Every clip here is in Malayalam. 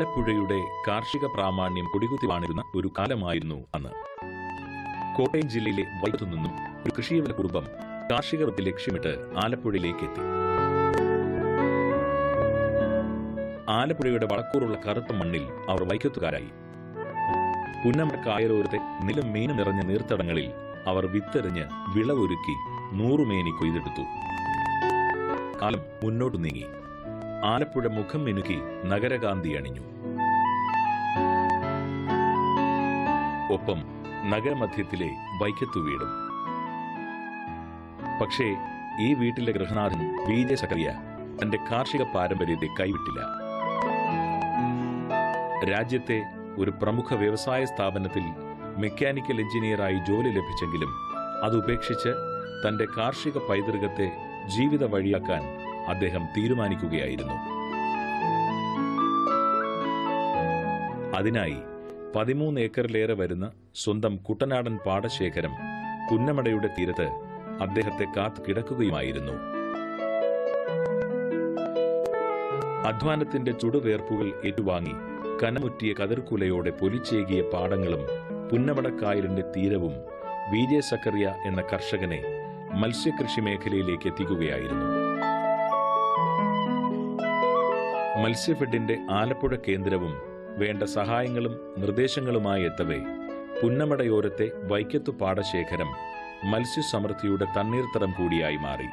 ആലപ്പുഴയുടെ കാർഷിക പ്രാമാണ്യം കൊടികുത്തി വാണിരുന്ന ഒരു കാലമായിരുന്നു അന്ന്. കോട്ടയം ജില്ലയിലെ വൈക്കത്തു നിന്നും ഒരു കൃഷിയവല കുടുംബം കാർഷിക വൃത്തി ലക്ഷ്യമിട്ട് ആലപ്പുഴയിലേക്ക് എത്തി. ആലപ്പുഴയുടെ വടക്കൂറുള്ള കറുത്ത മണ്ണിൽ അവർ വൈക്കത്തുകാരായി. പുന്നമട കായലോരത്തെ നിലം മീൻ നിറഞ്ഞ നീർത്തടങ്ങളിൽ അവർ വിത്തെറിഞ്ഞ് വിളവൊരുക്കി 100 മേനി കൊയ്തെടുത്തു. കാലം മുന്നോട്ടു നീങ്ങി. ആലപ്പുഴ മുഖം മിനുക്കി നഗരകാന്തി അണിഞ്ഞു. ഒപ്പം നഗരമധ്യത്തിലെ വൈക്കത്തു വീടും. പക്ഷേ ഈ വീട്ടിലെ ഗൃഹനാഥൻ വിജയ സക്കറിയ തന്റെ കാർഷിക പാരമ്പര്യത്തെ കൈവിട്ടില്ല. രാജ്യത്തെ ഒരു പ്രമുഖ വ്യവസായ സ്ഥാപനത്തിൽ മെക്കാനിക്കൽ എഞ്ചിനീയറായി ജോലി ലഭിച്ചെങ്കിലും അതുപേക്ഷിച്ച് തന്റെ കാർഷിക പൈതൃകത്തെ ജീവിത വഴിയാക്കാൻ അദ്ദേഹം തീരുമാനിക്കുകയായിരുന്നു. അതിനായി 13 ഏക്കറിലേറെ വരുന്ന സ്വന്തം കുട്ടനാടൻ പാടശേഖരം പുന്നമടയുടെ തീരത്ത് അദ്ദേഹത്തെ കാത്തു കിടക്കുകയുമായിരുന്നു. അധ്വാനത്തിന്റെ ചുടുവേർപ്പുകൾ ഏറ്റുവാങ്ങി കനമുറ്റിയ കതിർക്കുലയോടെ പൊലിച്ചേകിയ പാടങ്ങളും പുന്നമടക്കായലിന്റെ തീരവും വിജയ സക്കറിയ എന്ന കർഷകനെ മത്സ്യകൃഷി മേഖലയിലേക്ക് എത്തിക്കുകയായിരുന്നു. മത്സ്യഫെഡിന്റെ ആലപ്പുഴ കേന്ദ്രവും വേണ്ട സഹായങ്ങളും നിർദ്ദേശങ്ങളുമായി എത്തവേ പുന്നമടയോരത്തെ വൈക്കത്തു പാടശേഖരം മത്സ്യസമൃദ്ധിയുടെ തണ്ണീർത്തടം കൂടിയായി മാറി.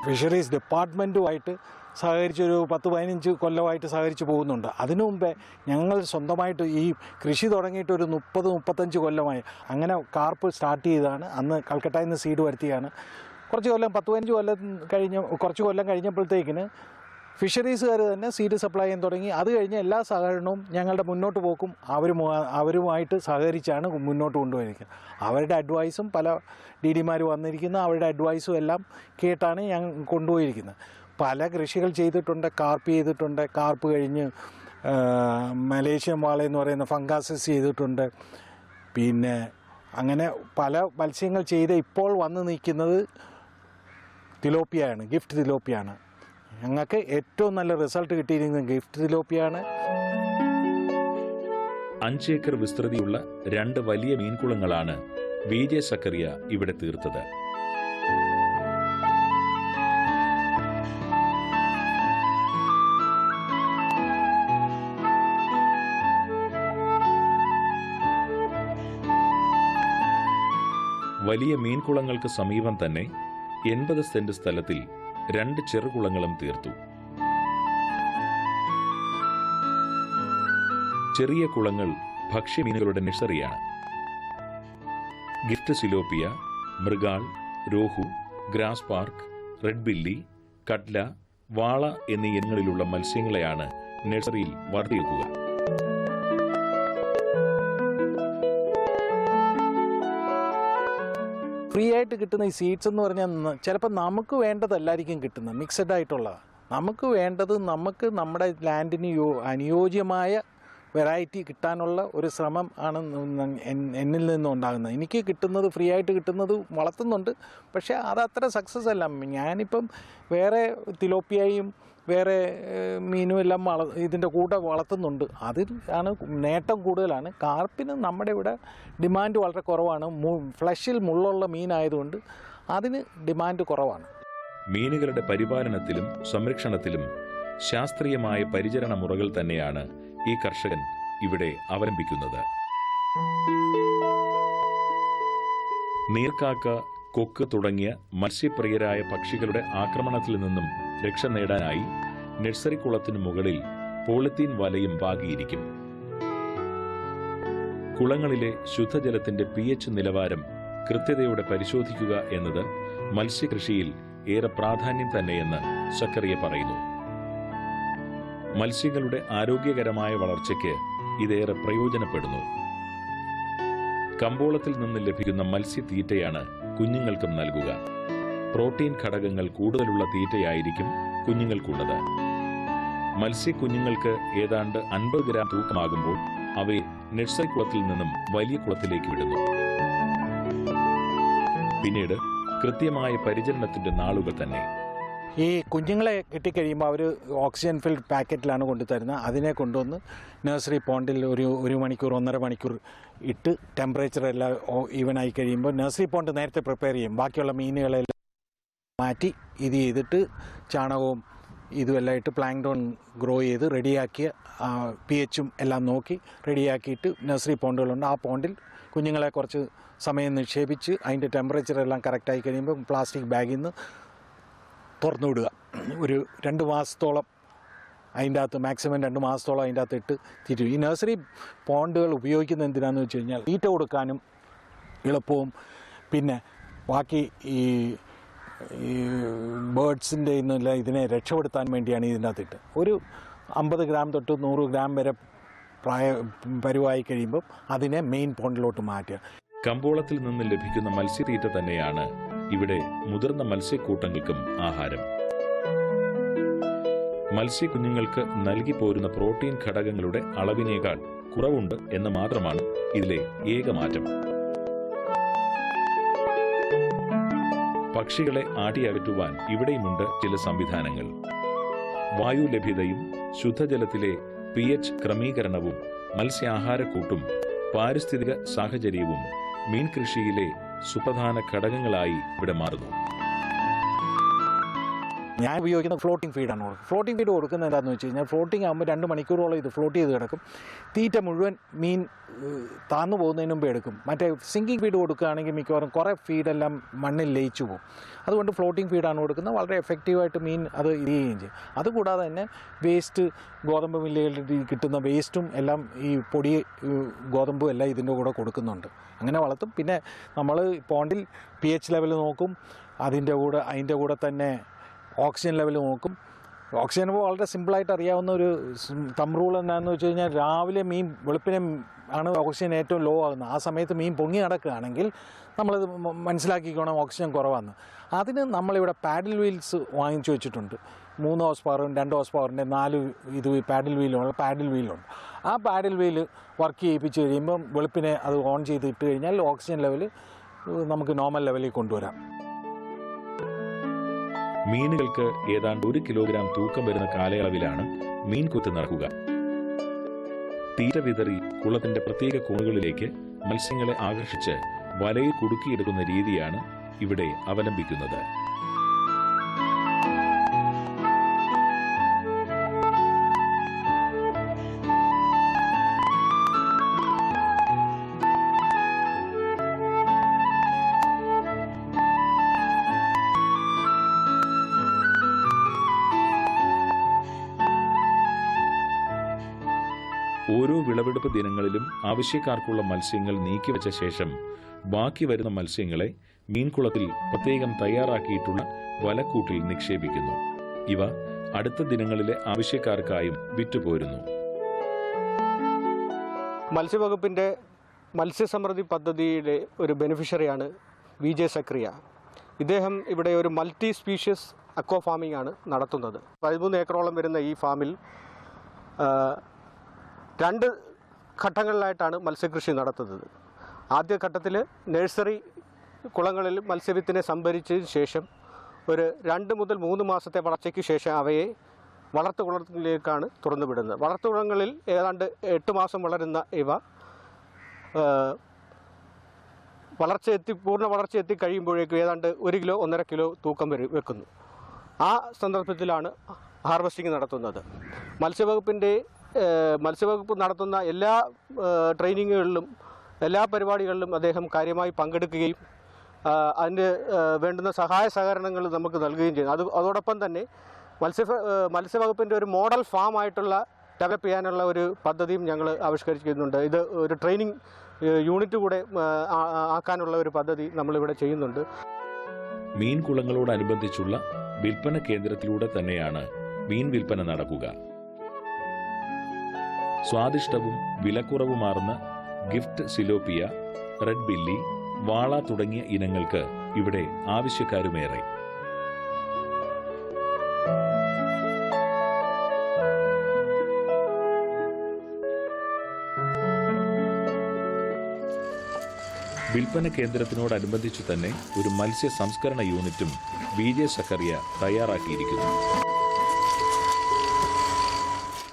ഫിഷറീസ് ഡിപ്പാർട്ട്മെൻറ്റുമായിട്ട് സഹകരിച്ചൊരു 10-15 കൊല്ലമായിട്ട് സഹകരിച്ച് പോകുന്നുണ്ട്. അതിനു മുമ്പേ ഞങ്ങൾ സ്വന്തമായിട്ട് ഈ കൃഷി തുടങ്ങിയിട്ട് ഒരു 30-35 കൊല്ലമായി. അങ്ങനെ കാർപ്പ് സ്റ്റാർട്ട് ചെയ്തതാണ്. അന്ന് കൽക്കട്ടയിൽ നിന്ന് സീഡ് വരുത്തിയാണ്. കുറച്ച് കൊല്ലം കഴിഞ്ഞപ്പോഴത്തേക്കിന് ഫിഷറീസുകാർ തന്നെ സീഡ് സപ്ലൈ ചെയ്യാൻ തുടങ്ങി. അത് കഴിഞ്ഞ് എല്ലാ സഹകരണവും ഞങ്ങളുടെ മുന്നോട്ട് പോക്കും അവരുമായിട്ട് സഹകരിച്ചാണ് മുന്നോട്ട് കൊണ്ടുപോയിരിക്കുന്നത്. അവരുടെ അഡ്വൈസും പല DD-മാർ വന്നിരിക്കുന്ന അവരുടെ അഡ്വൈസും എല്ലാം കേട്ടാണ് ഞാൻ കൊണ്ടുപോയിരിക്കുന്നത്. പല കൃഷികൾ ചെയ്തിട്ടുണ്ട്. കാർപ്പ് ചെയ്തിട്ടുണ്ട്. കാർപ്പ് കഴിഞ്ഞ് മലേഷ്യൻ വാള എന്ന് പറയുന്ന ഫംഗാസിസ് ചെയ്തിട്ടുണ്ട്. പിന്നെ അങ്ങനെ പല മത്സ്യങ്ങൾ ചെയ്ത് ഇപ്പോൾ വന്ന് നിൽക്കുന്നത് തിലോപ്പിയാണ്, ഗിഫ്റ്റ് തിലോപ്പിയാണ്. ഞങ്ങൾക്ക് ഏറ്റവും നല്ല റിസൾട്ട് കിട്ടിയിരിക്കുന്നത് ഗിഫ്റ്റ് തിലോപ്പിയാണ്. 5 ഏക്കർ വിസ്തൃതിയുള്ള 2 വലിയ മീൻകുളങ്ങളാണ് വിജയ സക്കറിയ ഇവിടെ തീർത്തത്. വലിയ മീൻകുളങ്ങൾക്ക് സമീപം തന്നെ 80 സെന്റ് സ്ഥലത്തിൽ 2 ചെറുകുളങ്ങളും തീർത്തു. ചെറിയ കുളങ്ങൾ ഭക്ഷ്യമീനുകളുടെ നഴ്സറിയാണ്. Gift tilapia, mrigal, rohu, grass പാർക്ക്, റെഡ് ബില്ലി, കട്ല, വാള എന്നീ ഇനങ്ങളിലുള്ള മത്സ്യങ്ങളെയാണ് നഴ്സറിയിൽ വളർത്തിയെടുക്കുക. ഫ്രീ ആയിട്ട് കിട്ടുന്ന ഈ സീഡ്സ് എന്ന് പറഞ്ഞാൽ ചിലപ്പോൾ നമുക്ക് വേണ്ടതല്ലായിരിക്കും കിട്ടുന്നത്, മിക്സഡ് ആയിട്ടുള്ള. നമുക്ക് വേണ്ടത് നമ്മുടെ ലാൻഡിന് അനുയോജ്യമായ വെറൈറ്റി കിട്ടാനുള്ള ഒരു ശ്രമം ആണ് എന്നിൽ നിന്നുണ്ടാകുന്നത്. എനിക്ക് കിട്ടുന്നത് ഫ്രീ ആയിട്ട് കിട്ടുന്നത് വളർത്തുന്നുണ്ട്, പക്ഷേ അതത്ര സക്സസ് അല്ല. ഞാനിപ്പം വേറെ തിലോപ്പിയയും വേറെ മീനും എല്ലാം ഇതിൻ്റെ കൂടെ വളർത്തുന്നുണ്ട്. അതിൽ ആണ് നേട്ടം കൂടുതലാണ്. കാർപ്പിന് നമ്മുടെ ഇവിടെ ഡിമാൻഡ് വളരെ കുറവാണ്. ഫ്ലഷിൽ മുള്ളുള്ള മീനായതുകൊണ്ട് അതിന് ഡിമാൻഡ് കുറവാണ്. മീനുകളുടെ പരിപാലനത്തിലും സംരക്ഷണത്തിലും ശാസ്ത്രീയമായ പരിചരണ മുറകൾ തന്നെയാണ് ഈ കർഷകൻ ഇവിടെ അവലംബിക്കുന്നത്. നീർക്കാക്ക, കൊക്ക് തുടങ്ങിയ മത്സ്യപ്രിയരായ പക്ഷികളുടെ ആക്രമണത്തിൽ നിന്നും രക്ഷ നേടാനായി നഴ്സറി കുളത്തിനു മുകളിൽ പോളിത്തീൻ വലയും പാകിയിരിക്കും. കുളങ്ങളിലെ ശുദ്ധജലത്തിന്റെ pH നിലവാരം കൃത്യതയോടെ പരിശോധിക്കുക എന്നത് മത്സ്യകൃഷിയിൽ ഏറെ പ്രാധാന്യം തന്നെയെന്ന് സക്കറിയ പറയുന്നു. മത്സ്യങ്ങളുടെ ആരോഗ്യകരമായ വളർച്ചയ്ക്ക് ഇതേറെ പ്രയോജനപ്പെടുന്നു. കമ്പോളത്തിൽ നിന്ന് ലഭിക്കുന്ന മത്സ്യത്തീറ്റയാണ് കുഞ്ഞുങ്ങൾക്കും നൽകുക. പ്രോട്ടീൻ ഘടകങ്ങൾ കൂടുതലുള്ള തീറ്റയായിരിക്കും കുഞ്ഞുങ്ങൾക്കുള്ളത്. മത്സ്യക്കുഞ്ഞുങ്ങൾക്ക് ഏതാണ്ട് 50 ഗ്രാം തൂക്കമാകുമ്പോൾ അവയെ നഴ്സറി കുളത്തിൽ നിന്നും വലിയ കുളത്തിലേക്ക് വിടുന്നു. പിന്നീട് കൃത്യമായ പരിചരണത്തിന്റെ നാളുകൾ തന്നെ. ഈ കുഞ്ഞുങ്ങളെ കിട്ടിക്കഴിയുമ്പോൾ അവർ ഓക്സിജൻ ഫിൽഡ് പാക്കറ്റിലാണ് കൊണ്ടുതരുന്നത്. അതിനെ കൊണ്ടുവന്ന് നഴ്സറി പോണ്ടിൽ ഒരു മണിക്കൂർ 1.5 മണിക്കൂർ ഇട്ട് ടെമ്പറേച്ചർ എല്ലാം ഈവനായി കഴിയുമ്പോൾ നഴ്സറി പോണ്ട് നേരത്തെ പ്രിപ്പയർ ചെയ്യും. ബാക്കിയുള്ള മീനുകളെല്ലാം മാറ്റി ഇത് ചെയ്തിട്ട് ചാണകവും ഇതുമെല്ലാം ഇട്ട് പ്ലാങ്ക്ടോൺ ഗ്രോ ചെയ്ത് റെഡിയാക്കിയ pH എല്ലാം നോക്കി റെഡിയാക്കിയിട്ട് നഴ്സറി പോണ്ടുകളുണ്ട്. ആ പോണ്ടിൽ കുഞ്ഞുങ്ങളെ കുറച്ച് സമയം നിക്ഷേപിച്ച് അതിൻ്റെ ടെമ്പറേച്ചർ എല്ലാം കറക്റ്റായി കഴിയുമ്പോൾ പ്ലാസ്റ്റിക് ബാഗിൽ നിന്ന് തുറന്നു വിടുക. ഒരു 2 മാസത്തോളം അതിൻ്റെ അകത്ത്, മാക്സിമം 2 മാസത്തോളം അതിൻ്റെ അകത്ത് ഇട്ട് തിരിച്ചു. ഈ നഴ്സറി പോണ്ടുകൾ ഉപയോഗിക്കുന്നത് എന്തിനാണെന്ന് വെച്ച് കഴിഞ്ഞാൽ തീറ്റ കൊടുക്കാനും എളുപ്പവും, പിന്നെ ബാക്കി ഈ ബേർഡ്സിൻ്റെ ഇന്നെല്ലാം ഇതിനെ രക്ഷപ്പെടുത്താൻ വേണ്ടിയാണ് ഇതിൻ്റെ അകത്തിട്ട്. ഒരു 50 ഗ്രാം തൊട്ട് 100 ഗ്രാം വരെ പരുവായി കഴിയുമ്പോൾ അതിനെ മെയിൻ പോണ്ടിലോട്ട് മാറ്റുക. കമ്പോളത്തിൽ നിന്ന് ലഭിക്കുന്ന മത്സ്യത്തീറ്റ തന്നെയാണ് ഇവിടെ മുതിർന്ന മത്സ്യക്കൂട്ടങ്ങൾക്കും ആഹാരം. മത്സ്യക്കുഞ്ഞുങ്ങൾക്ക് നൽകി പോരുന്ന പ്രോട്ടീൻ ഘടകങ്ങളുടെ അളവിനേക്കാൾ കുറവുണ്ട് എന്ന് മാത്രമാണ് ഇതിലെ ഏക മാറ്റം. പക്ഷികളെ ആട്ടിയകറ്റുവാൻ ഇവിടെയുമുണ്ട് ചില സംവിധാനങ്ങൾ. വായു ലഭ്യതയും ശുദ്ധജലത്തിലെ pH ക്രമീകരണവും മത്സ്യാഹാരക്കൂട്ടും പാരിസ്ഥിതിക സാഹചര്യവും മീൻ കൃഷിയിലെ സുപ്രധാന ഘടകങ്ങളായി ഇവിടെ മാറുന്നു. ഞാൻ ഉപയോഗിക്കുന്ന ഫ്ലോട്ടിംഗ് ഫീഡാണ്. ഫ്ലോട്ടിംഗ് ഫീഡ് കൊടുക്കുന്നത് എന്താണെന്ന് വെച്ച് കഴിഞ്ഞാൽ, ഫ്ലോട്ടിംഗ് ആകുമ്പോൾ 2 മണിക്കൂറോളം ഇത് ഫ്ലോട്ട് ചെയ്ത് കിടക്കും. തീറ്റ മുഴുവൻ മീൻ താന്നു പോകുന്നതിന് മുമ്പേ എടുക്കും. മറ്റേ സിങ്കിങ് ഫീഡ് കൊടുക്കുകയാണെങ്കിൽ മിക്കവാറും കുറേ ഫീഡെല്ലാം മണ്ണിൽ ലയിച്ചു പോകും. അതുകൊണ്ട് ഫ്ലോട്ടിംഗ് ഫീഡാണ് കൊടുക്കുന്നത്. വളരെ എഫക്റ്റീവായിട്ട് മീൻ അത് ചെയ്യുകയും ചെയ്യും. അതുകൂടാതെ തന്നെ വേസ്റ്റ്, ഗോതമ്പ് മില്ലുകളിൽ കിട്ടുന്ന വേസ്റ്റും എല്ലാം ഈ പൊടി ഗോതമ്പും എല്ലാം ഇതിൻ്റെ കൂടെ കൊടുക്കുന്നുണ്ട്. അങ്ങനെ വളർത്തും. പിന്നെ നമ്മൾ പോണ്ടിൽ pH ലെവൽ നോക്കും. അതിൻ്റെ കൂടെ തന്നെ ഓക്സിജൻ ലെവൽ നോക്കും. ഓക്സിജൻ വളരെ സിമ്പിളായിട്ട് അറിയാവുന്ന ഒരു തമ്പ് റൂൾ എന്താണെന്ന് വെച്ച് കഴിഞ്ഞാൽ, രാവിലെ മീൻ വെളുപ്പിനെ ആണ് ഓക്സിജൻ ഏറ്റവും ലോ ആകുന്നത്. ആ സമയത്ത് മീൻ പൊങ്ങി നടക്കുകയാണെങ്കിൽ നമ്മളത് മനസ്സിലാക്കിക്കോണം ഓക്സിജൻ കുറവാണെന്ന്. അതിന് നമ്മളിവിടെ പാഡിൽ വീൽസ് വാങ്ങിച്ചു വെച്ചിട്ടുണ്ട്. 3 ഹോഴ്സ് പവറും 2 ഹോഴ്സ് പവറിൻ്റെ 4 പാഡിൽ വീലുണ്ട്. ആ പാഡിൽ വീൽ വർക്ക് ചെയ്യിപ്പിച്ച് കഴിയുമ്പം വെളുപ്പിനെ അത് ഓൺ ചെയ്ത് ഇട്ട് കഴിഞ്ഞാൽ ഓക്സിജൻ ലെവൽ നമുക്ക് നോർമൽ ലെവലിൽ കൊണ്ടുവരാം. മീനുകൾക്ക് ഏതാണ്ട് 1 കിലോഗ്രാം തൂക്കം വരുന്ന കാലയളവിലാണ് മീൻ കുത്ത് നടക്കുക. തീറ്റ വിതറി കുളത്തിന്റെ പ്രത്യേക കോണുകളിലേക്ക് മത്സ്യങ്ങളെ ആകർഷിച്ച് വലയിൽ കുടുക്കിയെടുക്കുന്ന രീതിയാണ് ഇവിടെ അവലംബിക്കുന്നത്. ഓരോ വിളവെടുപ്പ് ദിനങ്ങളിലും ആവശ്യക്കാർക്കുള്ള മത്സ്യങ്ങൾ നീക്കിവെച്ച ശേഷം ബാക്കി വരുന്ന മത്സ്യങ്ങളെ മീൻകുളത്തിൽ പ്രത്യേകം തയ്യാറാക്കിയിട്ടുള്ള വലക്കൂട്ടിൽ നിക്ഷേപിക്കുന്നു. ഇവ അടുത്ത ദിനങ്ങളിലെ ആവശ്യക്കാർക്കായും വിറ്റുപോരുന്നു. മത്സ്യവകുപ്പിൻ്റെ മത്സ്യസമൃദ്ധി പദ്ധതിയിലെ ഒരു ബെനിഫിഷ്യറിയാണ് VJ സക്രിയ. ഇദ്ദേഹം ഇവിടെ ഒരു മൾട്ടി സ്പീഷ്യസ് അക്വ ഫാമിംഗ് ആണ് നടത്തുന്നത്. 13 ഏക്കറോളം വരുന്ന ഈ ഫാമിൽ 2 ഘട്ടങ്ങളിലായിട്ടാണ് മത്സ്യകൃഷി നടത്തുന്നത്. ആദ്യ ഘട്ടത്തിൽ നഴ്സറി കുളങ്ങളിൽ മത്സ്യവിത്തിനെ സംഭരിച്ചതിന് ശേഷം ഒരു 2 മുതൽ 3 മാസത്തെ വളർച്ചയ്ക്ക് ശേഷം അവയെ വളർത്തുകുളങ്ങളിലേക്കാണ് തുറന്നുവിടുന്നത്. വളർത്തുകുളങ്ങളിൽ ഏതാണ്ട് 8 മാസം വളരുന്ന ഇവ പൂർണ്ണ വളർച്ച എത്തി കഴിയുമ്പോഴേക്കും ഏതാണ്ട് 1 കിലോ 1.5 കിലോ തൂക്കം വെക്കുന്നു. ആ സന്ദർഭത്തിലാണ് ഹാർവെസ്റ്റിംഗ് നടത്തുന്നത്. മത്സ്യവകുപ്പ് നടത്തുന്ന എല്ലാ ട്രെയിനിങ്ങുകളിലും എല്ലാ പരിപാടികളിലും അദ്ദേഹം കാര്യമായി പങ്കെടുക്കുകയും അതിന് വേണ്ടുന്ന സഹായ സഹകരണങ്ങൾ നമുക്ക് നൽകുകയും ചെയ്യുന്നു. അതോടൊപ്പം തന്നെ മത്സ്യവകുപ്പിൻ്റെ ഒരു മോഡൽ ഫാം ആയിട്ടുള്ള ഡെവലപ്പ് ചെയ്യാനുള്ള ഒരു പദ്ധതിയും ഞങ്ങൾ ആവിഷ്കരിക്കുന്നുണ്ട്. ഇത് ഒരു ട്രെയിനിങ് യൂണിറ്റ് കൂടെ ആക്കാനുള്ള ഒരു പദ്ധതി നമ്മളിവിടെ ചെയ്യുന്നുണ്ട്. മീൻകുളങ്ങളോടനുബന്ധിച്ചുള്ള വിൽപ്പന കേന്ദ്രത്തിലൂടെ തന്നെയാണ് മീൻ വിൽപ്പന നടക്കുക. സ്വാദിഷ്ടവും വിലക്കുറവുമാർന്ന ഗിഫ്റ്റ് സിലോപ്പിയ, റെഡ് ബില്ലി, വാള തുടങ്ങിയ ഇനങ്ങൾക്ക് ഇവിടെ ആവശ്യക്കാരുമേറെ. വിൽപ്പന കേന്ദ്രത്തിനോടനുബന്ധിച്ചു തന്നെ ഒരു മത്സ്യ സംസ്കരണ യൂണിറ്റും വിജെ സക്കറിയ തയ്യാറാക്കിയിരിക്കുന്നു.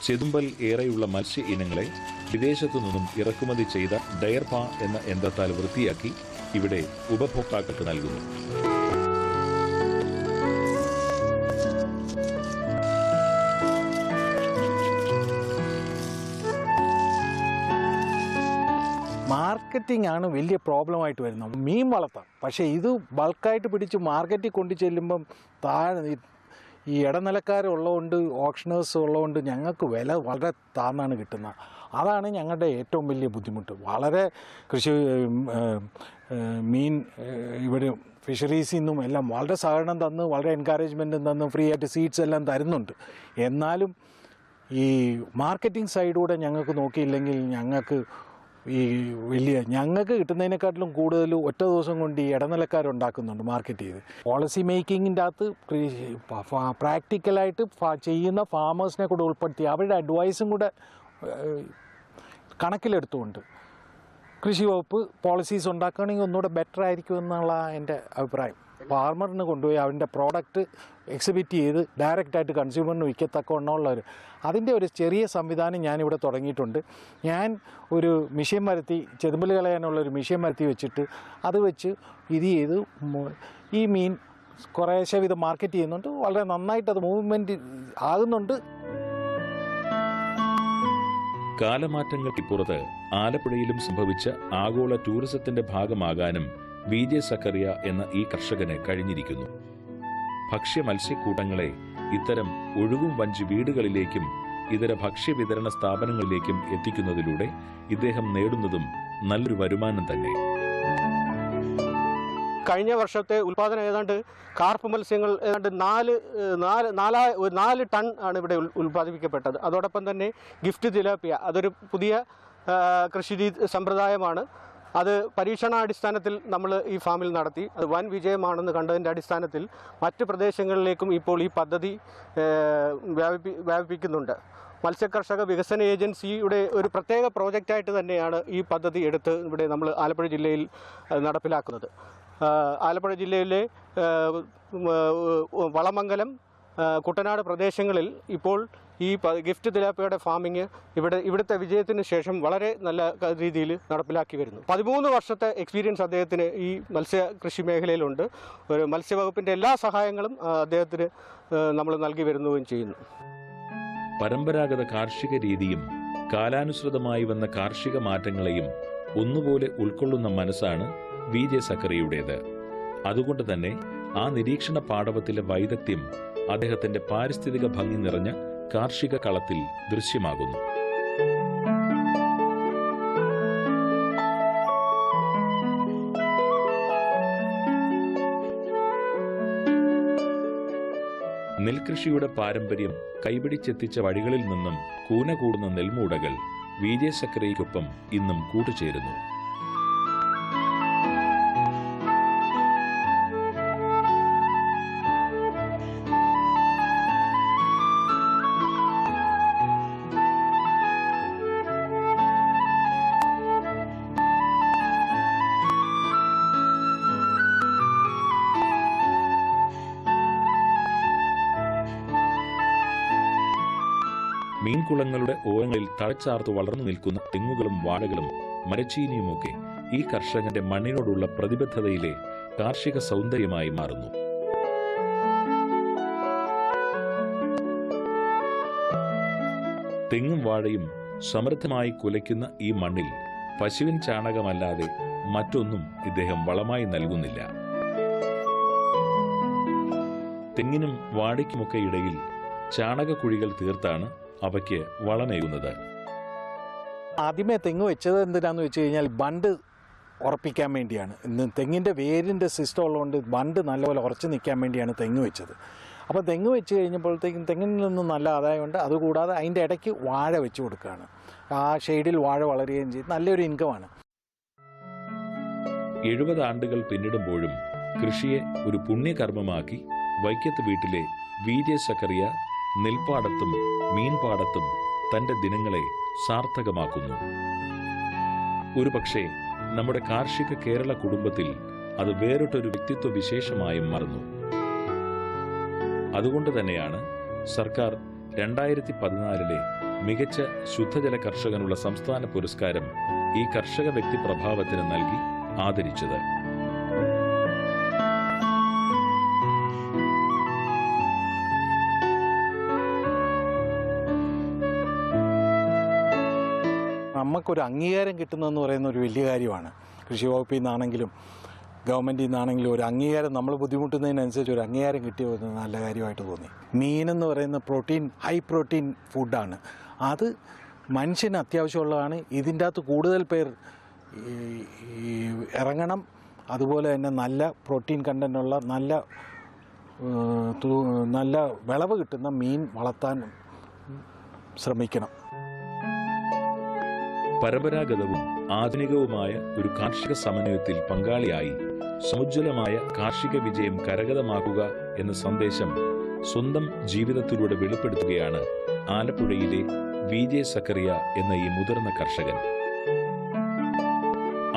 ചെതുമ്പൽ ഏറെയുള്ള മത്സ്യ ഇനങ്ങളെ വിദേശത്തു നിന്നും ഇറക്കുമതി ചെയ്ത ഡയർപ എന്ന യന്ത്രത്താൽ വൃത്തിയാക്കി ഇവിടെ ഉപഭോക്താക്കൾക്ക് നൽകുന്നു. മാർക്കറ്റിംഗ് ആണ് വലിയ പ്രോബ്ലമായിട്ട് വരുന്നത്. മീൻ വളർത്താം, പക്ഷേ ഇത് ബൾക്കായിട്ട് പിടിച്ച് മാർക്കറ്റിൽ കൊണ്ടു ചെല്ലുമ്പം ഈ ഇടനിലക്കാരുള്ളതുകൊണ്ട്, ഓപ്ഷനേഴ്സ് ഉള്ളതുകൊണ്ട് ഞങ്ങൾക്ക് വില വളരെ താഴ്ന്നാണ് കിട്ടുന്നത്. അതാണ് ഞങ്ങളുടെ ഏറ്റവും വലിയ ബുദ്ധിമുട്ട്. വളരെ കൃഷി മീൻ ഇവിടെ ഫിഷറീസിൽ നിന്നും എല്ലാം വളരെ സഹകരണം തന്ന്, വളരെ എൻകറേജ്മെൻറ്റും തന്ന്, ഫ്രീ ആയിട്ട് സീഡ്സ് എല്ലാം തരുന്നുണ്ട്. എന്നാലും ഈ മാർക്കറ്റിംഗ് സൈഡൂടെ ഞങ്ങൾക്ക് നോക്കിയില്ലെങ്കിൽ ഞങ്ങൾക്ക് കിട്ടുന്നതിനെക്കാട്ടിലും കൂടുതൽ ഒറ്റ ദിവസം കൊണ്ട് ഈ ഇടനിലക്കാരുണ്ടാക്കുന്നുണ്ട് മാർക്കറ്റ് ചെയ്ത്. പോളിസി മേക്കിങ്ങിൻ്റെ അകത്ത് പ്രാക്ടിക്കലായിട്ട് ചെയ്യുന്ന ഫാമേഴ്സിനെ കൂടെ ഉൾപ്പെടുത്തി അവരുടെ അഡ്വൈസും കൂടെ കണക്കിലെടുത്തുകൊണ്ട് കൃഷി വകുപ്പ് പോളിസീസ് ഉണ്ടാക്കുകയാണെങ്കിൽ ഒന്നുകൂടെ ബെറ്റർ ആയിരിക്കും എന്നുള്ള എൻ്റെ അഭിപ്രായം. ഫാർമറിന് കൊണ്ടുപോയി അവൻ്റെ പ്രോഡക്റ്റ് എക്സിബിറ്റ് ചെയ്ത് ഡയറക്റ്റായിട്ട് കൺസ്യൂമറിന് വിൽക്കത്തക്കവണ്ണമുള്ളൊരു അതിൻ്റെ ഒരു ചെറിയ സംവിധാനം ഞാനിവിടെ തുടങ്ങിയിട്ടുണ്ട്. ഞാൻ ഒരു മിഷ്യൻ മരത്തി, ചെതുമ്പൽ കളയാനുള്ളൊരു മിഷ്യൻ മരത്തി വെച്ചിട്ട് അത് വെച്ച് ഇത് ചെയ്ത് ഈ മീൻ കുറേശ്ശെ വിധം മാർക്കറ്റ് ചെയ്യുന്നുണ്ട്. വളരെ നന്നായിട്ടത് മൂവ്മെൻറ്റ് ആകുന്നുണ്ട്. കാലമാറ്റങ്ങൾക്കിപ്പുറത്ത് ആലപ്പുഴയിലും സംഭവിച്ച ആഗോള ടൂറിസത്തിന്റെ ഭാഗമാകാനും വിജെ സക്കറിയ എന്ന ഈ കർഷകന് കഴിഞ്ഞിരിക്കുന്നു. ഭക്ഷ്യ മത്സ്യക്കൂട്ടങ്ങളെ ഇത്തരം ഒഴുകും വഞ്ചി വീടുകളിലേക്കും ഇതര ഭക്ഷ്യവിതരണ സ്ഥാപനങ്ങളിലേക്കും എത്തിക്കുന്നതിലൂടെ ഇദ്ദേഹം നേടുന്നതും നല്ലൊരു വരുമാനം തന്നെ. കഴിഞ്ഞ വർഷത്തെ ഉൽപ്പാദനം ഏതാണ്ട് കാർപ്പ് മത്സ്യങ്ങൾ ഏതാണ്ട് 4 ടൺ ആണ് ഇവിടെ ഉൽപ്പാദിപ്പിക്കപ്പെട്ടത്. അതോടൊപ്പം തന്നെ ഗിഫ്റ്റ് തിലാപ്പിയ, അതൊരു പുതിയ കൃഷി സമ്പ്രദായമാണ്. അത് പരീക്ഷണാടിസ്ഥാനത്തിൽ നമ്മൾ ഈ ഫാമിൽ നടത്തി. അത് വൻ വിജയമാണെന്ന് കണ്ടതിൻ്റെ അടിസ്ഥാനത്തിൽ മറ്റ് പ്രദേശങ്ങളിലേക്കും ഇപ്പോൾ ഈ പദ്ധതി വ്യാപിപ്പിക്കുന്നുണ്ട്. മത്സ്യകർഷക വികസന ഏജൻസിയുടെ ഒരു പ്രത്യേക പ്രോജക്റ്റായിട്ട് തന്നെയാണ് ഈ പദ്ധതി എടുത്ത് ഇവിടെ നമ്മൾ ആലപ്പുഴ ജില്ലയിൽ നടപ്പിലാക്കുന്നത്. ആലപ്പുഴ ജില്ലയിലെ വളമംഗലം, കുട്ടനാട് പ്രദേശങ്ങളിൽ ഇപ്പോൾ ഈ ഗിഫ്റ്റ് തിലാപ്പിയയുടെ ഫാമിങ് ഇവിടുത്തെ വിജയത്തിന് ശേഷം വളരെ നല്ല രീതിയിൽ നടപ്പിലാക്കി വരുന്നു. 13 വർഷത്തെ എക്സ്പീരിയൻസ് അദ്ദേഹത്തിന് ഈ മത്സ്യ കൃഷി മേഖലയിലുണ്ട്. ഒരു മത്സ്യവകുപ്പിൻ്റെ എല്ലാ സഹായങ്ങളും അദ്ദേഹത്തിന് നമ്മൾ നൽകി വരുന്നുകയും ചെയ്യുന്നു. പരമ്പരാഗത കാർഷിക രീതിയും കാലാനുസൃതമായി വന്ന കാർഷിക മാറ്റങ്ങളെയും ഒന്നുപോലെ ഉൾക്കൊള്ളുന്ന മനസ്സാണ് വിജെ സക്കറിയുടേത്. അതുകൊണ്ട് തന്നെ ആ നിരീക്ഷണ പാടവത്തിലെ വൈദഗ്ധ്യം അദ്ദേഹത്തിന്റെ പാരിസ്ഥിതിക ഭംഗി നിറഞ്ഞ കാർഷിക കളത്തിൽ ദൃശ്യമാകുന്നു. നെൽകൃഷിയുടെ പാരമ്പര്യം കൈപിടിച്ചെത്തിച്ച വഴികളിൽ നിന്നും കൂന കൂടുന്ന നെൽമൂടകൾ വിജെ സക്കറിയ്ക്കൊപ്പം ഇന്നും കൂട്ടുചേരുന്നു. മീൻകുളങ്ങളുടെ ഓരങ്ങളിൽ തഴച്ചാർത്ത് വളർന്നു നിൽക്കുന്ന തെങ്ങുകളും വാഴകളും മരച്ചീനിയുമൊക്കെ ഈ കർഷകന്റെ മണ്ണിനോടുള്ള പ്രതിബദ്ധതയിലെ കാർഷിക സൗന്ദര്യമായി മാറുന്നു. തെങ്ങും വാഴയും സമൃദ്ധമായി കുലയ്ക്കുന്ന ഈ മണ്ണിൽ പശുവിൻ ചാണകമല്ലാതെ മറ്റൊന്നും ഇദ്ദേഹം വളമായി നൽകുന്നില്ല. തെങ്ങിനും വാഴയ്ക്കുമൊക്കെ ഇടയിൽ ചാണകക്കുഴികൾ തീർത്താണ് അവയ്ക്ക് വളമേകുന്നത്. ആദ്യമേ തെങ്ങ് വെച്ചത് എന്തിനാന്ന് വെച്ച് കഴിഞ്ഞാൽ ബണ്ട് ഉറപ്പിക്കാൻ വേണ്ടിയാണ്. ഇന്ന് തെങ്ങിൻ്റെ വേരിൻ്റെ സിസ്റ്റം ഉള്ളതുകൊണ്ട് ബണ്ട് നല്ലപോലെ ഉറച്ചു നിൽക്കാൻ വേണ്ടിയാണ് തെങ്ങ് വെച്ചത്. അപ്പോൾ തെങ്ങ് വെച്ച് കഴിഞ്ഞപ്പോഴത്തേക്കും തെങ്ങിൽ നിന്നും നല്ല ആദായമുണ്ട്. അതുകൂടാതെ അതിൻ്റെ ഇടയ്ക്ക് വാഴ വെച്ച് കൊടുക്കുകയാണ്. ആ ഷെയ്ഡിൽ വാഴ വളരുകയും ചെയ്യും. നല്ലൊരു ഇൻകമാണ്. 70 ആണ്ടുകൾ പിന്നിടുമ്പോഴും കൃഷിയെ ഒരു പുണ്യകർമ്മമാക്കി വൈക്കത്ത് വീട്ടിലെ വിജെ സക്കറിയ നെൽപ്പാടത്തും മീൻപാടത്തും തന്റെ ദിനങ്ങളെ സാർത്ഥകമാക്കുന്നു. ഒരുപക്ഷെ നമ്മുടെ കാർഷിക കേരള കുടുംബത്തിൽ അത് വേറിട്ടൊരു വ്യക്തിത്വ വിശേഷമായും മാറുന്നു. അതുകൊണ്ട് തന്നെയാണ് സർക്കാർ 2014 മികച്ച ശുദ്ധജല കർഷകനുള്ള സംസ്ഥാന പുരസ്കാരം ഈ കർഷക വ്യക്തിപ്രഭാവത്തിന് നൽകി ആദരിച്ചത്. നമുക്കൊരു അംഗീകാരം കിട്ടുന്നതെന്ന് പറയുന്ന ഒരു വലിയ കാര്യമാണ്. കൃഷി വകുപ്പിൽ നിന്നാണെങ്കിലും ഗവൺമെൻറ്റിൽ നിന്നാണെങ്കിലും ഒരു അംഗീകാരം, നമ്മൾ ബുദ്ധിമുട്ടുന്നതിനനുസരിച്ച് ഒരു അംഗീകാരം കിട്ടിയത് നല്ല കാര്യമായിട്ട് തോന്നി. മീനെന്ന് പറയുന്ന ഹൈ പ്രോട്ടീൻ ഫുഡാണ്. അത് മനുഷ്യന് അത്യാവശ്യമുള്ളതാണ്. ഇതിൻ്റെ അകത്ത് കൂടുതൽ പേർ ഇറങ്ങണം. അതുപോലെ തന്നെ നല്ല പ്രോട്ടീൻ കണ്ടൻ്റുള്ള നല്ല വിളവ് കിട്ടുന്ന മീൻ വളർത്താൻ ശ്രമിക്കണം. പരമ്പരാഗതവും ആധുനികവുമായ ഒരു കാർഷിക സമന്വയത്തിൽ പങ്കാളിയായി സമുജ്വലമായ കാർഷിക വിജയം കരഗതമാക്കുക എന്ന സന്ദേശം സ്വന്തം ജീവിതത്തിലൂടെ വെളിപ്പെടുത്തുകയാണ് ആലപ്പുഴയിലെ VJ സക്കറിയ എന്ന ഈ മുതിർന്ന കർഷകൻ.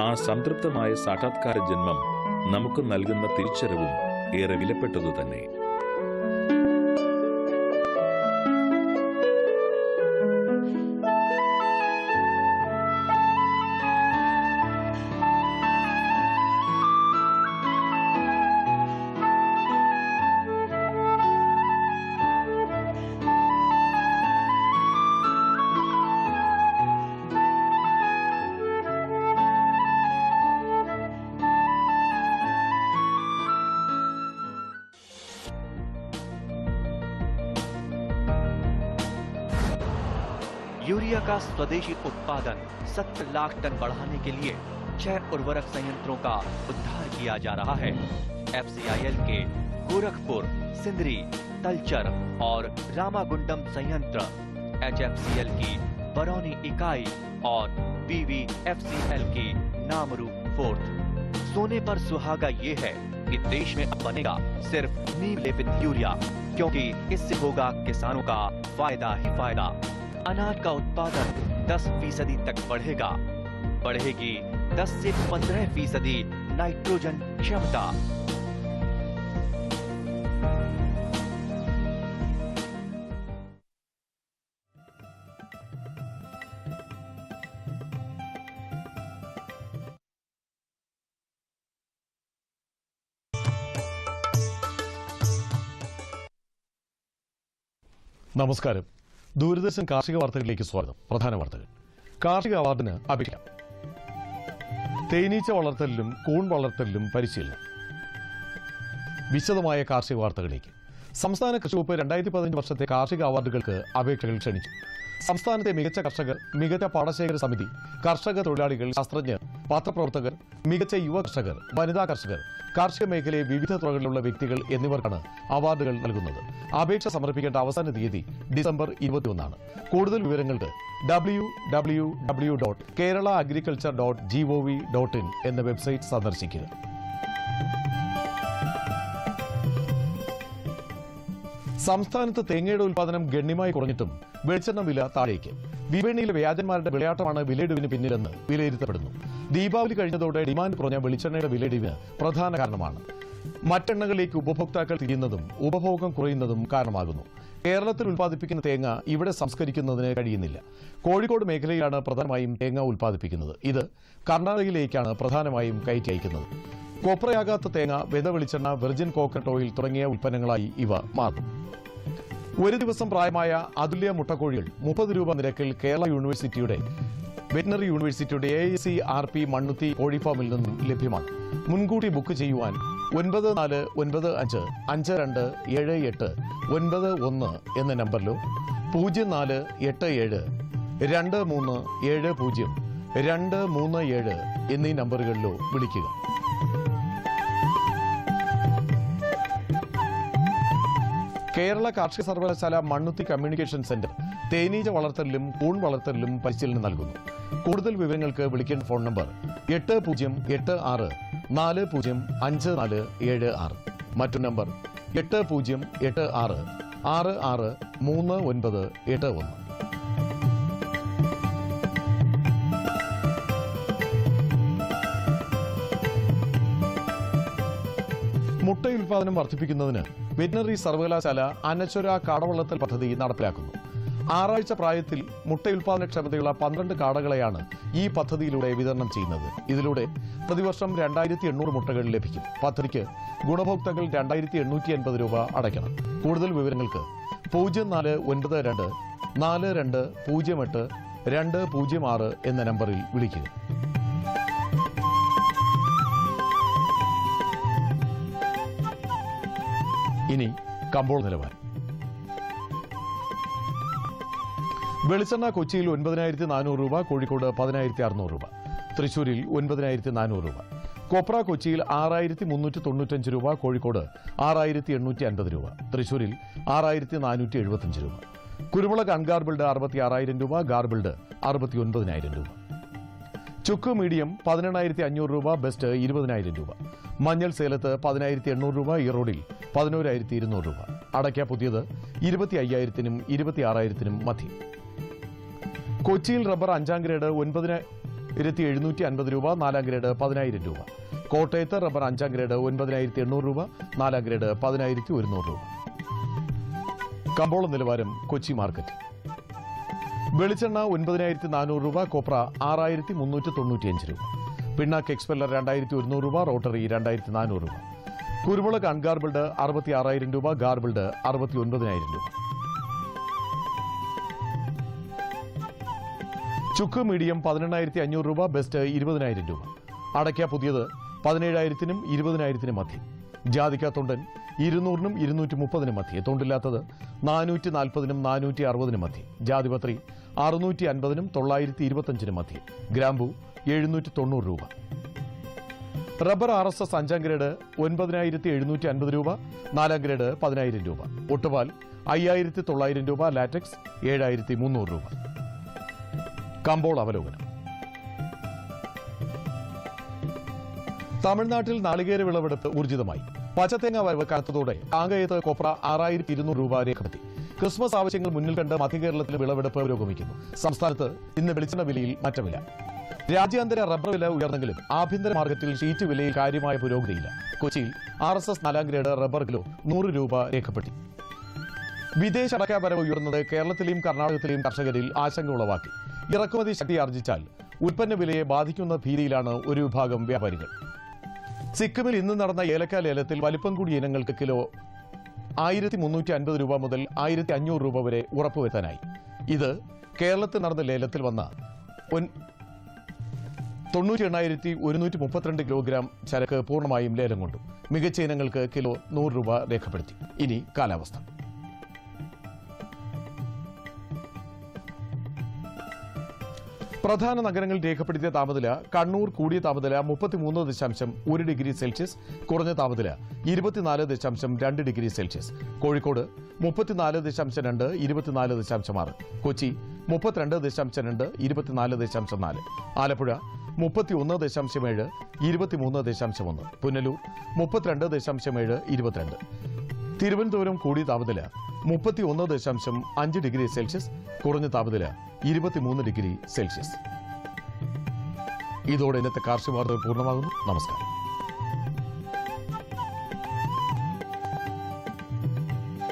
ആ സംതൃപ്തമായ സാക്ഷാത്കാര ജന്മം നമുക്ക് നൽകുന്ന തിരിച്ചറിവും ഏറെ വിലപ്പെട്ടതു തന്നെ. यूरिया का स्वदेशी उत्पादन 70 लाख टन बढ़ाने के लिए 6 उर्वरक संयंत्रों का उद्धार किया जा रहा है। FCIL के गोरखपुर, सिंदरी, तलचर और रामागुंडम संयंत्र, HFCL की बरौनी इकाई और BVFCL की नामरू फोर्थ। सोने पर सुहागा ये है कि देश में अब बनेगा सिर्फ नीम लेपित यूरिया, क्योंकि इससे होगा किसानों का फायदा ही फायदा। अनाज का उत्पादन 10% तक बढ़ेगी 10 से 15% नाइट्रोजन क्षमता। നമസ്കാരം. ദൂരദർശൻ കാർഷിക വാർത്തകളിലേക്ക് സ്വാഗതം. പ്രധാന വാർത്തകൾ. കാർഷിക അവാർഡിന് അപേക്ഷിക്കാം. തേനീച്ച വളർത്തലിലും കൂൺ വളർത്തലിലും പരിശീലനം. വിശദമായ കാർഷിക വാർത്തകളിലേക്ക്. സംസ്ഥാന കൃഷി വകുപ്പ് 2015 വർഷത്തെ കാർഷിക അവാർഡുകൾക്ക് അപേക്ഷകൾ ക്ഷണിച്ചു. സംസ്ഥാനത്തെ മികച്ച കർഷകർ, മികച്ച പാടശേഖര സമിതി, കർഷക തൊഴിലാളികൾ, ശാസ്ത്രജ്ഞർ, പത്രപ്രവർത്തകർ, മികച്ച യുവ കർഷകർ, വനിതാ കർഷകർ, കാർഷിക മേഖലയെ വിവിധ തുറകളിലുള്ള വ്യക്തികൾ എന്നിവർക്കാണ് അവാർഡുകൾ നൽകുന്നത്. അപേക്ഷ സമർപ്പിക്കേണ്ട അവസാന തീയതി ഡിസംബർ 21. കൂടുതൽ വിവരങ്ങൾക്ക് www.keralaagriculture.gov.in എന്ന വെബ്സൈറ്റ് സന്ദർശിക്കുക. സംസ്ഥാനത്ത് തേങ്ങയുടെ ഉൽപ്പാദനം ഗണ്യമായി കുറഞ്ഞിട്ടും വെളിച്ചെണ്ണ വില താഴേക്ക്. വിപണിയിലെ വ്യാജന്മാരുടെ വിളയാട്ടമാണ് വിലയിടിവിന് പിന്നിലെന്ന് വിലയിരുത്തപ്പെടുന്നു. ദീപാവലി കഴിഞ്ഞതോടെ ഡിമാൻഡ് കുറഞ്ഞ വെളിച്ചെണ്ണയുടെ വിലയിടിവിന് പ്രധാന കാരണമാണ്. മറ്റെണ്ണകളിലേക്ക് ഉപഭോക്താക്കൾ തിരിയുന്നതും ഉപഭോഗം കുറയുന്നതും കാരണമാകുന്നു. കേരളത്തിൽ ഉൽപ്പാദിപ്പിക്കുന്ന തേങ്ങ ഇവിടെ സംസ്കരിക്കുന്നതിന് കഴിയുന്നില്ല. കോഴിക്കോട് മേഖലയിലാണ് പ്രധാനമായും തേങ്ങ ഉൽപ്പാദിപ്പിക്കുന്നത്. ഇത് കർണാടകയിലേക്കാണ് പ്രധാനമായും കയറ്റി അയക്കുന്നത്. കൊപ്രയാകാത്ത തേങ്ങ, വെത വെളിച്ചെണ്ണ, വെർജിൻ കോക്കനട്ട് ഓയിൽ തുടങ്ങിയ ഉൽപ്പന്നങ്ങളായി ഇവ മാറും. ഒരു ദിവസം പ്രായമായ അതുല്യ മുട്ടക്കോഴികൾ 30 രൂപ നിരക്കിൽ കേരള യൂണിവേഴ്സിറ്റിയുടെ വെറ്റിനറി യൂണിവേഴ്സിറ്റിയുടെ AICRP മണ്ണുത്തി കോഴിഫാമിൽ നിന്നും ലഭ്യമാണ്. മുൻകൂട്ടി ബുക്ക് ചെയ്യുവാൻ 9495527891 എന്ന നമ്പറിലോ 048723700237 എന്നീ നമ്പറുകളിലോ വിളിക്കുക. കേരള കാർഷിക സർവകലാശാല മണ്ണുത്തി കമ്മ്യൂണിക്കേഷൻ സെന്റർ തേനീച്ച വളർത്തലിലും കൂൺ വളർത്തലിലും പരിശീലനം നൽകുന്നു. കൂടുതൽ വിവരങ്ങൾക്ക് വിളിക്കേണ്ട ഫോൺ നമ്പർ 8086405476. മറ്റൊരു നമ്പർ 8086663981. മുട്ട ഉൽപാദനം വർദ്ധിപ്പിക്കുന്നതിന് വെറ്റിനറി സർവകലാശാല അനശ്വര കാടവളർത്തൽ പദ്ധതി നടപ്പിലാക്കുന്നു. 6 ആഴ്ച പ്രായത്തിൽ മുട്ട ഉൽപാദനക്ഷമതയുള്ള 12 കാടകളെയാണ് ഈ പദ്ധതിയിലൂടെ വിതരണം ചെയ്യുന്നത്. ഇതിലൂടെ പ്രതിവർഷം 2800 മുട്ടകൾ ലഭിക്കും. പദ്ധതിക്ക് ഗുണഭോക്താക്കൾ 2880 രൂപ അടയ്ക്കണം. കൂടുതൽ വിവരങ്ങൾക്ക് 0492 4208 206 എന്ന നമ്പറിൽ വിളിക്കുക. ഇനി കമ്പോള നിലവാരം. വെളിച്ചെണ്ണ കൊച്ചിയിൽ 9400 രൂപ, കോഴിക്കോട് 10600 രൂപ, തൃശൂരിൽ 9400 രൂപ. കൊപ്ര കൊച്ചിയിൽ 6395 രൂപ, കോഴിക്കോട് 6850 രൂപ, തൃശൂരിൽ 6475 രൂപ. കുരുമുളക് അൺഗാർബിൾഡ് 66000 രൂപ, ഗാർബിൾഡ് 69000 രൂപ. ചുക്ക് മീഡിയം 18500 രൂപ, ബെസ്റ്റ് 20000 രൂപ. മഞ്ഞൾ സേലത്ത് 10800 രൂപ, ഈറോഡിൽ 11200 രൂപ. അടയ്ക്ക പുതിയത് 25000-നും 26000-നും മധ്യം. കൊച്ചിയിൽ റബ്ബർ 5ാം ഗ്രേഡ് 9750 രൂപ, 4ാം ഗ്രേഡ് 10000 രൂപ. കോട്ടയത്ത് റബ്ബർ 5ാം ഗ്രേഡ് 9800 രൂപ, 4ാം ഗ്രേഡ് 10100 രൂപ. കമ്പോള നിലവാരം കൊച്ചി മാർക്കറ്റ്. വെളിച്ചെണ്ണ 9400 രൂപ, കോപ്ര 6395 രൂപ, പിണ്ണാക്ക് എക്സ്പെല്ലർ 2100 രൂപ, റോട്ടറി 2400 രൂപ. കുരുമുളക് അൺഗാർബിൾഡ് 66000 രൂപ, ഗാർബിൾഡ് 69000 രൂപ. ചുക്ക് മീഡിയം 18500 രൂപ, ബെസ്റ്റ് 20000 രൂപ. അടയ്ക്ക പുതിയത് 17000-നും 20000-നും മധ്യം. ജാതിക്ക തൊണ്ടൻ 200-നും 230-നും മധ്യേ. തൊണ്ടില്ലാത്തത് 440-നും 460-നും മധ്യേ. ജാതിപത്രി 650-നും 925-നും മധ്യേ. ഗ്രാമ്പു 790 രൂപ. റബ്ബർ RSS 5ാം ഗ്രേഡ് 9750 രൂപ, 4ാം ഗ്രേഡ് 10000 രൂപ. ഒട്ടുപാൽ 5900 രൂപ, ലാറ്റക്സ് 7300 രൂപ. കമ്പോള അവലോകനം. തമിഴ്നാട്ടിൽ നാളികേര വിളവെടുപ്പ് ഊർജിതമായി. പച്ചത്തേങ്ങ വരവ് കനത്തതോടെ കാങ്കയത്ത് കൊപ്ര 6200 രൂപ രേഖപ്പെടുത്തി. ക്രിസ്മസ് ആവശ്യങ്ങൾ മുന്നിൽ കണ്ട് മധ്യകേരളത്തിൽ വിളവെടുപ്പ് പുരോഗമിക്കുന്നു. സംസ്ഥാനത്ത് ഇന്ന് വെളിച്ചെണ്ണ വിലയിൽ മാറ്റമില്ല. രാജ്യാന്തര റബ്ബർ വില ഉയർന്നെങ്കിലും ആഭ്യന്തര മാർക്കറ്റിൽ ഷീറ്റ് വിലയിൽ കാര്യമായ പുരോഗതിയില്ല. കൊച്ചിയിൽ RSS 4ാം ഗ്രേഡ് റബ്ബർ കിലോ 100 രൂപ രേഖപ്പെടുത്തി. വിദേശ അടക്ക വരവ് ഉയർന്നത് കേരളത്തിലെയും കർണാടകത്തിലെയും കർഷകരിൽ ആശങ്ക ഉളവാക്കി. ഇറക്കുമതി ശക്തി ആർജിച്ചാൽ ഉൽപ്പന്ന വിലയെ ബാധിക്കുന്ന ഭീതിയിലാണ് ഒരു വിഭാഗം വ്യാപാരികൾ. സിക്കിമിൽ ഇന്ന് നടന്ന ഏലക്ക ലേലത്തിൽ വലിപ്പം കൂടിയ ഇനങ്ങൾക്ക് കിലോ 1350 രൂപ മുതൽ 1500 രൂപ വരെ ഉറപ്പുവരുത്താനായി. ഇത് കേരളത്തിൽ നടന്ന ലേലത്തിൽ വന്ന 98,132 കിലോഗ്രാം ചരക്ക് പൂർണ്ണമായും ലേലം കൊണ്ടു. മികച്ച ഇനങ്ങൾക്ക് കിലോ 100 രൂപ രേഖപ്പെടുത്തി. ഇനി കാലാവസ്ഥ. പ്രധാന നഗരങ്ങളിൽ രേഖപ്പെടുത്തിയ താപനില: കണ്ണൂർ കൂടിയ താപനില 33.1 ഡിഗ്രി സെൽഷ്യസ്, കുറഞ്ഞ താപനില 24.2 ഡിഗ്രി സെൽഷ്യസ്. കോഴിക്കോട് 34.2, 24.6. കൊച്ചി 32.2, 24.4. ആലപ്പുഴ 31.7, 23.1. പുനലൂർ 32.7, 22. തിരുവനന്തപുരം കൂടിയ താപനില 31.5 ഡിഗ്രി സെൽഷ്യസ്, കുറഞ്ഞ താപനില 23 ഡിഗ്രി സെൽഷ്യസ്. ഇതോടെ ഇന്നത്തെ കാർഷിക വാർത്തകൾ പൂർണ്ണമാകുന്നു. നമസ്കാരം.